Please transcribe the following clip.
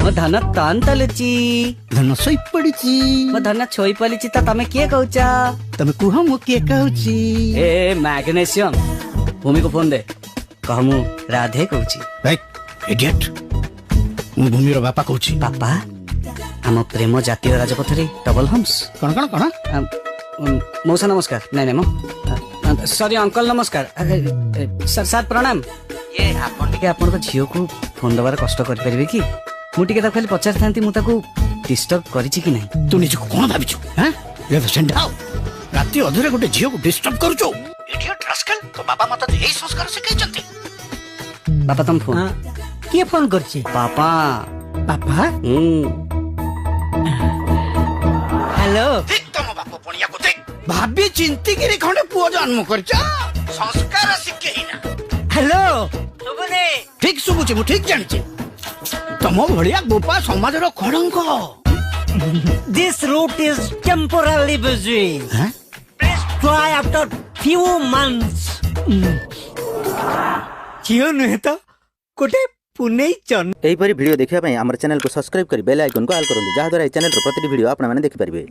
मो धन तान तलुची धन सोई पड़ीची मो धन छोई पलिची त तमे के कहउचा तमे कुह मु के कहउची ए मैग्नेशियम भूमि को फोन दे कह मु राधे कहउची ए इडियट मु भूमि रो बापा कहउची पापा हम प्रेम जातीय राजपथरे डबल हम्स कोन कोन कोन मौसा नमस्कार नहीं नहीं मो सॉरी अंकल नमस्कार सर सर प्रणाम ये आपण टिके आपण को झियो को फोन दबार कष्ट कर परबे कि मु टिके त खाली पचार थांती मु ताको डिस्टर्ब करिछि कि नहीं तू निज को कोन भाबिछु हैं ये तो सेंड आउ राती अधरे गोटे झियो को डिस्टर्ब करूचो इडियट रास्कल तो बाबा मत एही संस्कार से कहि चंती पापा तुम फोन के फोन करछि पापा पापा हेलो ठीक तम बाप पणिया को देख भाबी चिंती गिरी खंडे पुओ जन्म करचा संस्कार शिखे ही ना हेलो सुबुने ठीक सुबुचे मु ठीक जानिचे तम भड़िया गोपा समाज रो खड़ंक this route is temporarily busy हैं please try after few months Jio नहीं तो कोटे पुणे चन एहीपरि भिडियो देखिया पई हमर चैनल को सब्सक्राइब करी बेल आइकन को ऑल करंतु जहा द्वारा ए चैनल रो प्रतिटी भिडियो आपन माने देखि परिबे।